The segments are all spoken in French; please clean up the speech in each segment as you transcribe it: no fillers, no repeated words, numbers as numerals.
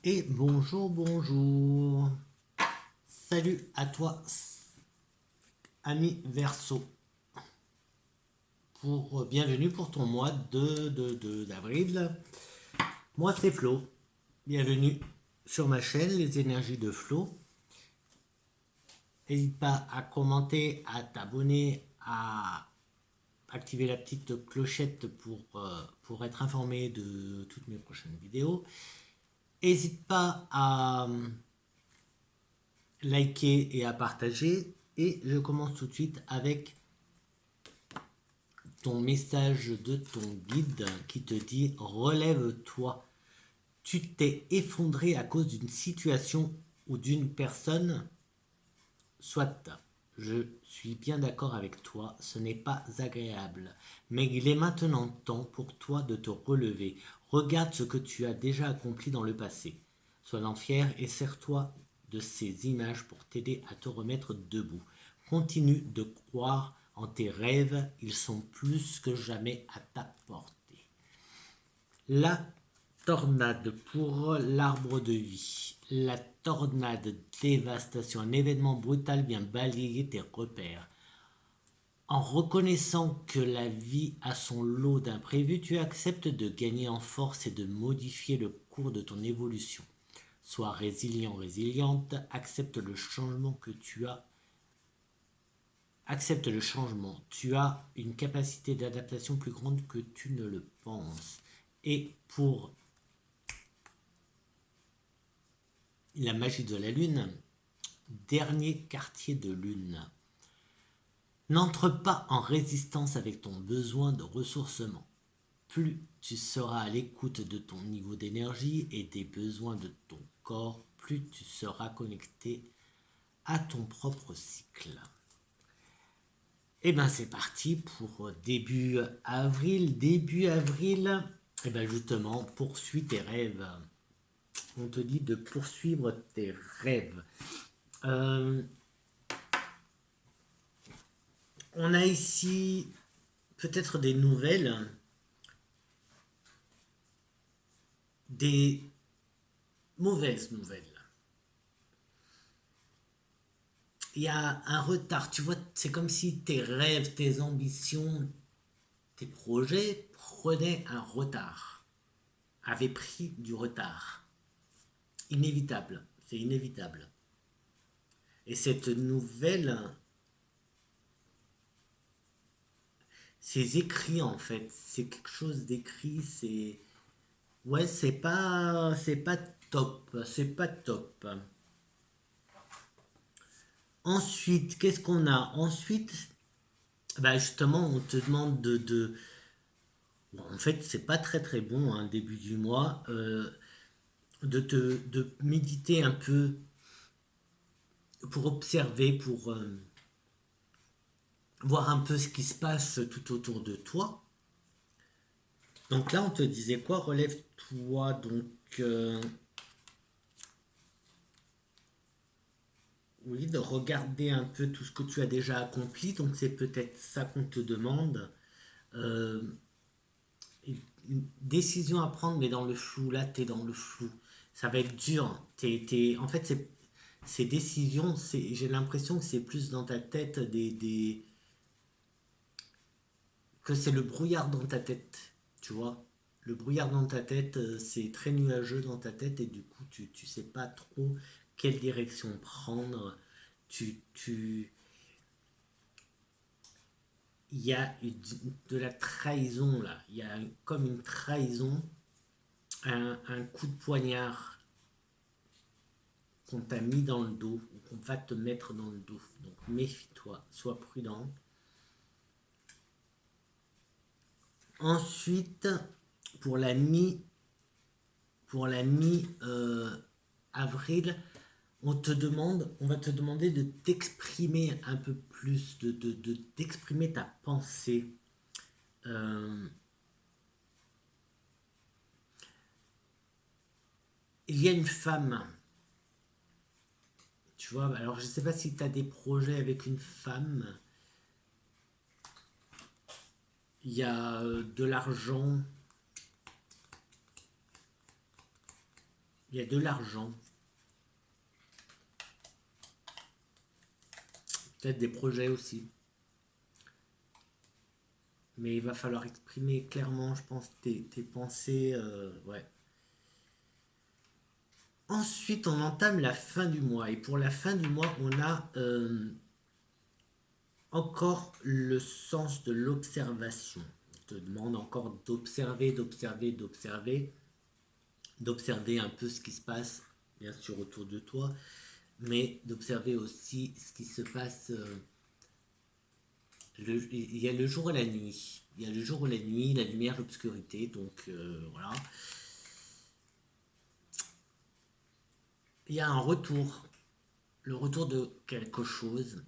Et bonjour, bonjour. Salut à toi, ami Verseau. Bienvenue pour ton mois d'avril. Moi, c'est Flo. Bienvenue sur ma chaîne, les énergies de Flo. N'hésite pas à commenter, à t'abonner, à activer la petite clochette pour être informé de toutes mes prochaines vidéos. N'hésite pas à liker et à partager. Et je commence tout de suite avec ton message de ton guide qui te dit relève-toi. Tu t'es effondré à cause d'une situation ou d'une personne. Soit, je suis bien d'accord avec toi, ce n'est pas agréable, mais il est maintenant temps pour toi de te relever. Regarde ce que tu as déjà accompli dans le passé. Sois-en fier et sers-toi de ces images pour t'aider à te remettre debout. Continue de croire en tes rêves, ils sont plus que jamais à ta portée. La tornade pour l'arbre de vie. La tornade, dévastation, un événement brutal vient balayer tes repères. En reconnaissant que la vie a son lot d'imprévus, tu acceptes de gagner en force et de modifier le cours de ton évolution. Sois résilient, résiliente, accepte le changement que tu as. Accepte le changement. Tu as une capacité d'adaptation plus grande que tu ne le penses. Et pour la magie de la lune, dernier quartier de lune. N'entre pas en résistance avec ton besoin de ressourcement. Plus tu seras à l'écoute de ton niveau d'énergie et des besoins de ton corps, plus tu seras connecté à ton propre cycle. Et bien c'est parti pour début avril. Début avril, et bien justement, poursuis tes rêves. On te dit de poursuivre tes rêves. On a ici peut-être des nouvelles, des mauvaises nouvelles. Il y a un retard, tu vois, c'est comme si tes rêves, tes ambitions, tes projets prenaient un retard, avaient pris du retard. Inévitable, c'est inévitable. Et cette nouvelle, c'est écrit en fait, c'est quelque chose d'écrit, c'est... Ouais, c'est pas top, c'est pas top. Ensuite, qu'est-ce qu'on a? Ensuite, bah justement, on te demande bon, en fait, c'est pas très très bon, hein, début du mois, de méditer un peu pour observer, pour voir un peu ce qui se passe tout autour de toi. Donc là, on te disait quoi? Relève-toi, donc oui, de regarder un peu tout ce que tu as déjà accompli. Donc c'est peut-être ça qu'on te demande. Euh, une décision à prendre, mais dans le flou. Là, tu es dans le flou. Ça va être dur. En fait, ces décisions, j'ai l'impression que c'est plus dans ta tête que c'est le brouillard dans ta tête. Tu vois? Le brouillard dans ta tête, c'est très nuageux dans ta tête et du coup, tu sais pas trop quelle direction prendre. Tu, il y a de la trahison là. Il y a comme une trahison, un coup de poignard qu'on t'a mis dans le dos ou qu'on va te mettre dans le dos. Donc méfie-toi, sois prudent. Ensuite, pour la mi, pour la mi avril, on va te demander de t'exprimer un peu plus, d'exprimer ta pensée. Euh, il y a une femme, tu vois, alors je ne sais pas si tu as des projets avec une femme. Il y a de l'argent, Il y a de l'argent. Peut-être des projets aussi. Mais il va falloir exprimer clairement, je pense, tes pensées. Ouais. Ensuite, on entame la fin du mois. Et pour la fin du mois, on a encore le sens de l'observation. On te demande encore d'observer, d'observer, d'observer. D'observer un peu ce qui se passe, bien sûr, autour de toi. Mais d'observer aussi ce qui se passe. Il y a le jour et la nuit. Il y a le jour et la nuit, la lumière, l'obscurité. Donc voilà. Il y a un retour. Le retour de quelque chose.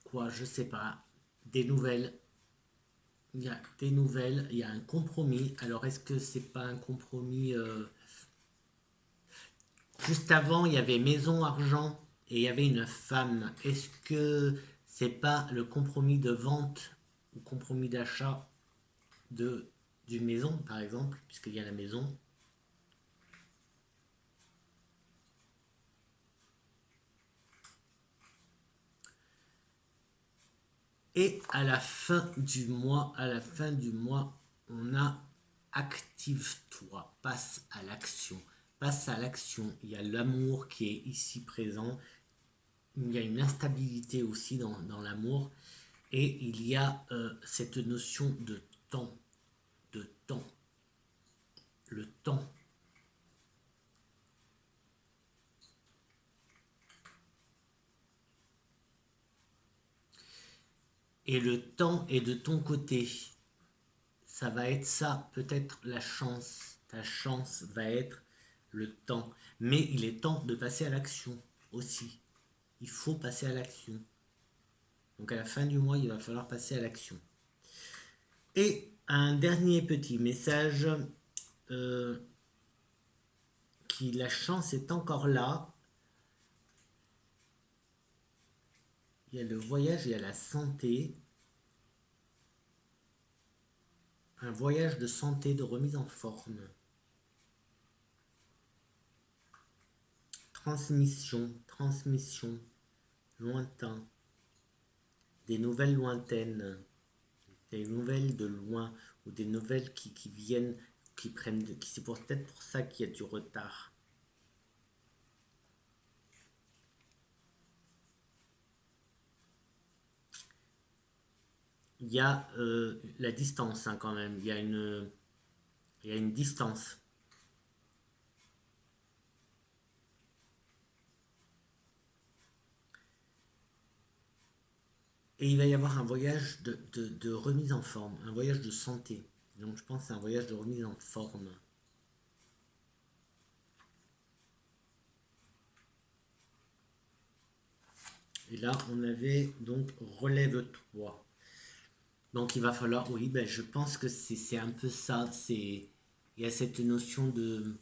Quoi, je sais pas. Des nouvelles. Il y a des nouvelles. Il y a un compromis. Alors est-ce que c'est pas un compromis juste avant, il y avait maison, argent et il y avait une femme. Est-ce que c'est pas le compromis de vente ou compromis d'achat de d'une maison, par exemple, puisqu'il y a la maison. Et à la fin du mois, on a active-toi, passe à l'action. Passe à l'action. Il y a l'amour qui est ici présent. Il y a une instabilité aussi dans l'amour. Et il y a cette notion de temps. De temps. Le temps. Et le temps est de ton côté. Ça va être ça, peut-être la chance. Ta chance va être le temps. Mais il est temps de passer à l'action aussi. Il faut passer à l'action. Donc à la fin du mois, il va falloir passer à l'action. Et un dernier petit message, euh, qui la chance est encore là. Il y a le voyage, il y a la santé. Un voyage de santé, de remise en forme. Transmission, transmission, lointain. Des nouvelles lointaines, des nouvelles de loin, ou des nouvelles qui viennent, qui prennent, c'est peut-être pour ça qu'il y a du retard. Il y a la distance hein, quand même, il y a une distance. Et il va y avoir un voyage de remise en forme, un voyage de santé. Donc je pense que c'est un voyage de remise en forme. Et là, on avait donc relève-toi. Donc il va falloir, oui, ben, je pense que c'est un peu ça. Il y a cette notion de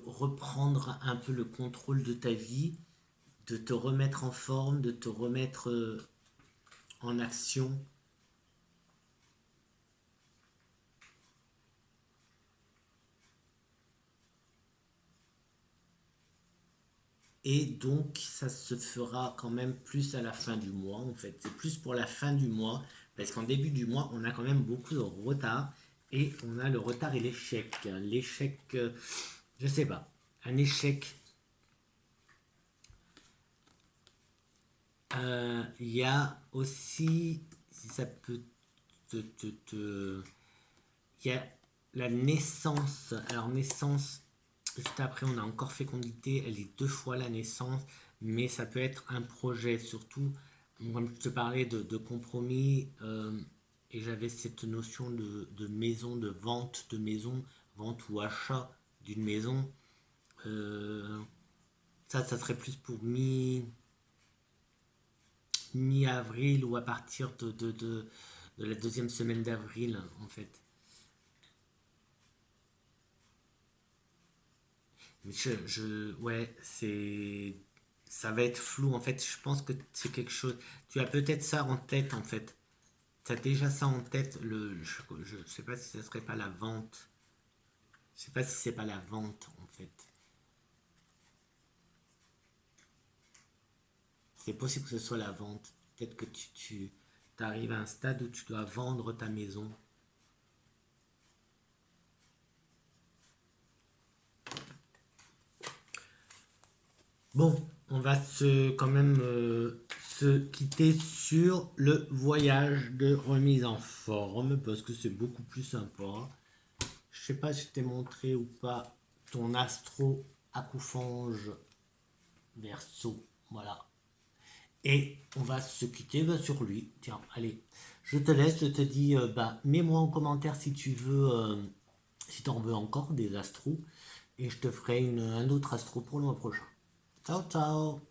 reprendre un peu le contrôle de ta vie, de te remettre en forme, de te remettre en action. Et donc, ça se fera quand même plus à la fin du mois, en fait. C'est plus pour la fin du mois, parce qu'en début du mois, on a quand même beaucoup de retard. Et on a le retard et l'échec. L'échec, je sais pas. Un échec. Il y a aussi, si ça peut il y a la naissance. Alors, naissance, juste après, on a encore fécondité. Elle est deux fois la naissance, mais ça peut être un projet, surtout, comme je te parlais de compromis, et j'avais cette notion de maison, de maison, vente ou achat d'une maison. Euh, ça serait plus pour mi-avril ou à partir de la deuxième semaine d'avril, en fait. Ouais, ça va être flou en fait. Je pense que c'est quelque chose. Tu as peut-être ça en tête en fait. Tu as déjà ça en tête. Je sais pas si ça serait pas la vente. Je sais pas si c'est pas la vente en fait. C'est possible que ce soit la vente. Peut-être que tu arrives à un stade où tu dois vendre ta maison. Bon, on va quand même se quitter sur le voyage de remise en forme parce que c'est beaucoup plus sympa. Je sais pas si je t'ai montré ou pas ton astro Akoufange Verseau. Voilà. Et on va se quitter sur lui. Tiens, allez, je te laisse, je te dis, mets-moi en commentaire si tu veux, si tu en veux encore des astros. Et je te ferai un autre astro pour le mois prochain. Ciao, ciao!